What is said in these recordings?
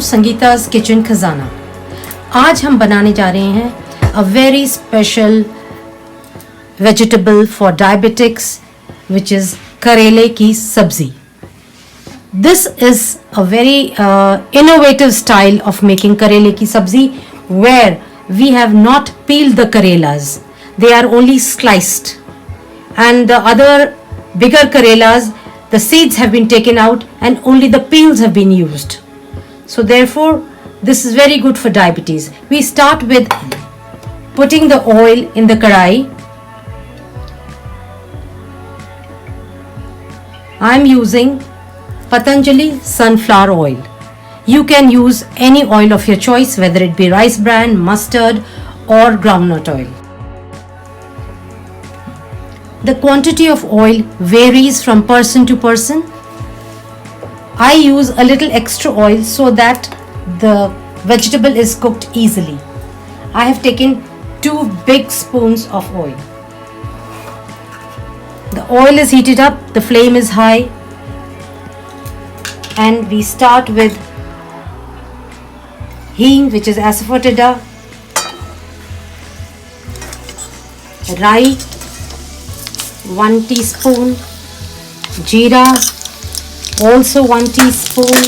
संगीता's kitchen खजाना। आज हम बनाने जा रहे हैं a very special vegetable for diabetics which is करेले की सब्जी। This is a very innovative style of making karele ki sabzi where we have not peeled the karelas. They are only sliced. And the other bigger karelas, the seeds have been taken out and only the peels have been used. So therefore, this is very good for diabetes. We start with putting the oil in the karai. I am using Patanjali sunflower oil. You can use any oil of your choice, whether it be rice bran, mustard or groundnut oil. The quantity of oil varies from person to person. I use a little extra oil so that the vegetable is cooked easily. I have taken 2 big spoons of oil. The oil is heated up, the flame is high, and we start with hing, which is asafoetida, rai 1 teaspoon, jeera also 1 teaspoon.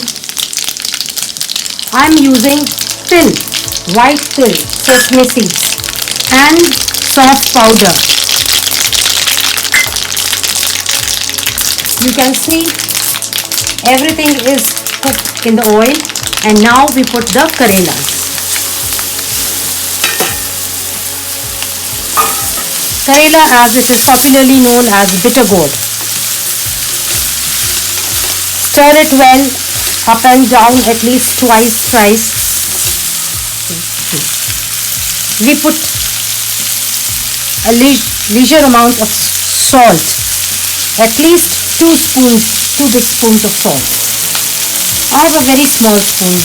I am using til, white til, sesame seeds and soft powder. You can see everything is cooked in the oil, and now we put the karelas. Karela, as it is popularly known as bitter gourd. Stir it well up and down at least twice, thrice. We put a leisure amount of salt, at least 2 big spoons of salt. I have a very small spoon,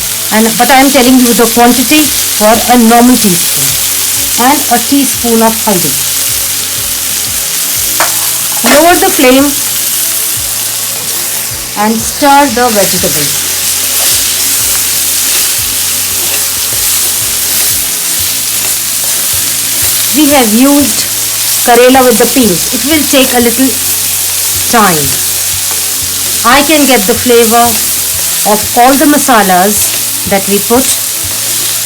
but I am telling you the quantity for a normal teaspoon, and a teaspoon of haldi. Lower the flame and stir the vegetables. We have used karela with the peels. It will take a little time. I can get the flavor of all the masalas that we put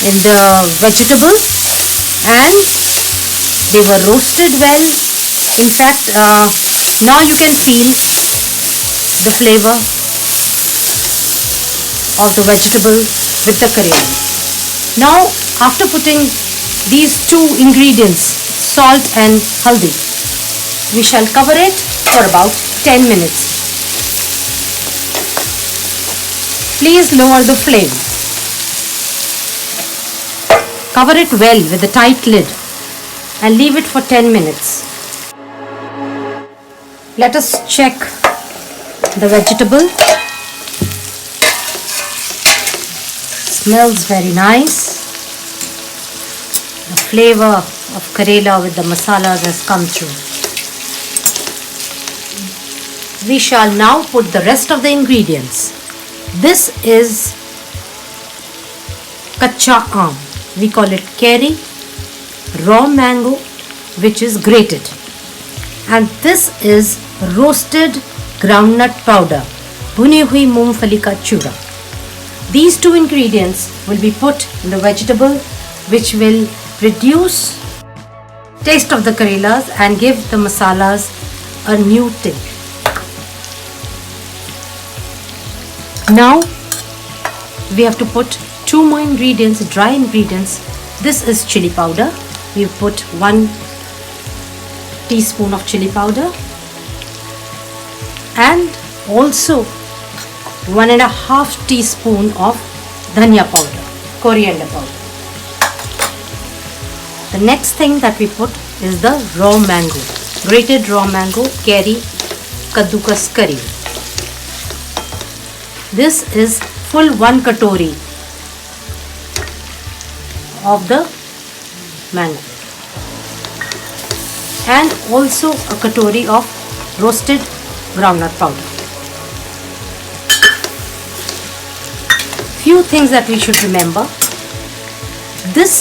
in the vegetable, and they were roasted well. In fact, now you can feel the flavor of the vegetable with the karela. Now, after putting these 2 ingredients, salt and haldi, we shall cover it for about 10 minutes. Please lower the flame. Cover it well with a tight lid and leave it for 10 minutes. Let us check the vegetable. Smells very nice. The flavor of karela with the masalas has come through. We shall now put the rest of the ingredients. This is kacha aam. We call it keri, raw mango, which is grated. And this is roasted groundnut powder, bhuni hui moongfali ka chura. These 2 ingredients will be put in the vegetable, which will reduce taste of the karelas and give the masalas a new taste. Now we have to put 2 more ingredients, dry ingredients. This is chili powder. We put 1 teaspoon of chili powder and also 1.5 teaspoon of dhania powder, coriander powder. The next thing that we put is the raw mango, grated raw mango, keri, kaddukas curry. This is full 1 katori of the mango, and also a katori of roasted groundnut powder. few things that we should remember. This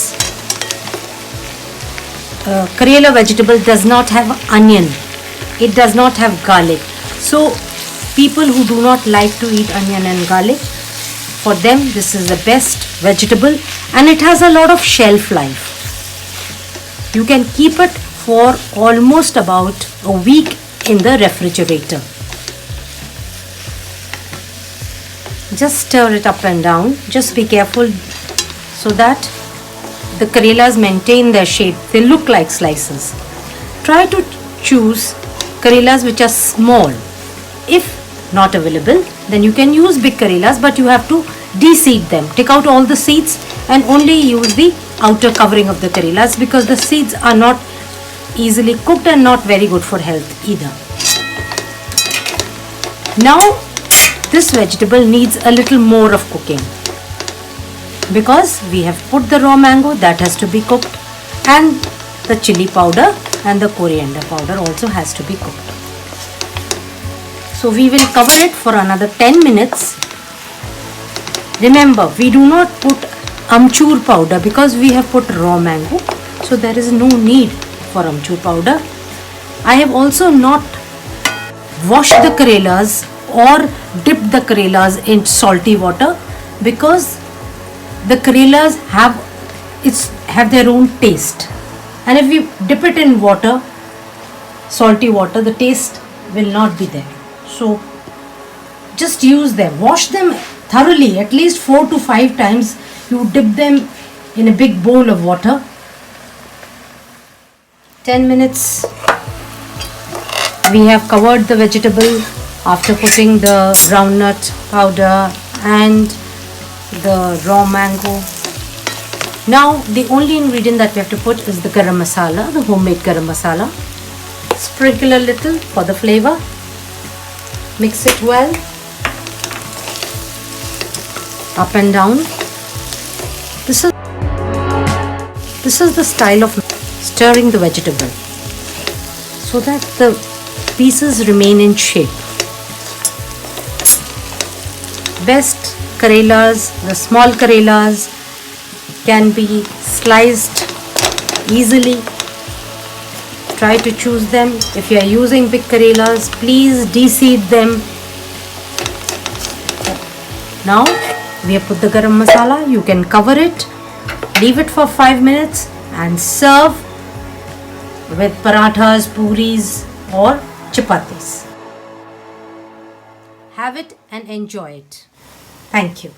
Karela vegetable does not have onion. It does not have garlic. So people who do not like to eat onion and garlic, for them this is the best vegetable, and it has a lot of shelf life. You can keep it for almost about a week in the refrigerator. Just stir it up and down. Just be careful so that the Karelas maintain their shape. They look like slices. Try to choose Karelas which are small. If not available, then you can use big Karelas, but you have to de-seed them. Take out all the seeds and only use the outer covering of the Karelas, because the seeds are not easily cooked and not very good for health either. Now this vegetable needs a little more of cooking, because we have put the raw mango that has to be cooked, and the chili powder and the coriander powder also has to be cooked. So we will cover it for another 10 minutes. Remember, we do not put amchur powder because we have put raw mango, so there is no need for amchur powder. I have also not washed the Karelas or dipped the Karelas in salty water, because the Karelas have their own taste, and if we dip it in water, salty water, the taste will not be there. So just use them, wash them thoroughly, at least 4 to 5 times. You dip them in a big bowl of water. 10 minutes we have covered the vegetable after putting the groundnut powder and the raw mango. Now the only ingredient that we have to put is the garam masala, the homemade garam masala. Sprinkle a little for the flavor. Mix it well, up and down. This is the style of stirring the vegetable, so that the pieces remain in shape. Best Karelas, the small Karelas, can be sliced easily. Try to choose them. If you are using big Karelas, please de-seed them. Now we have put the garam masala. You can cover it, leave it for 5 minutes and serve with parathas, puris or chapatis. Have it and enjoy it. Thank you.